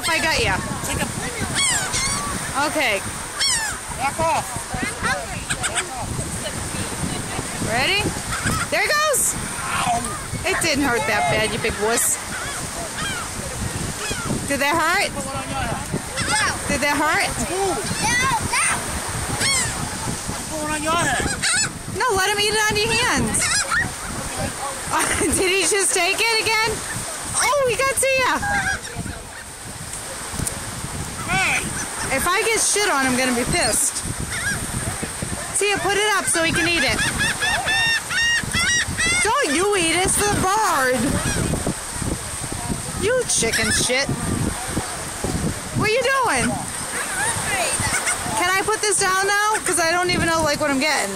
off, I got you. Okay. Back off. Ready? There it goes. It didn't hurt that bad, you big wuss. Did that hurt? Did that hurt? What's going on your head? No, let him eat it on your hands. Did he just take it again? Oh, he got to you. Hey. If I get shit on, I'm going to be pissed. See, you put it up so he can eat it. Don't you eat it, it's the bird. You chicken shit. What are you doing? Can I put this down now? Because I don't even know like what I'm getting.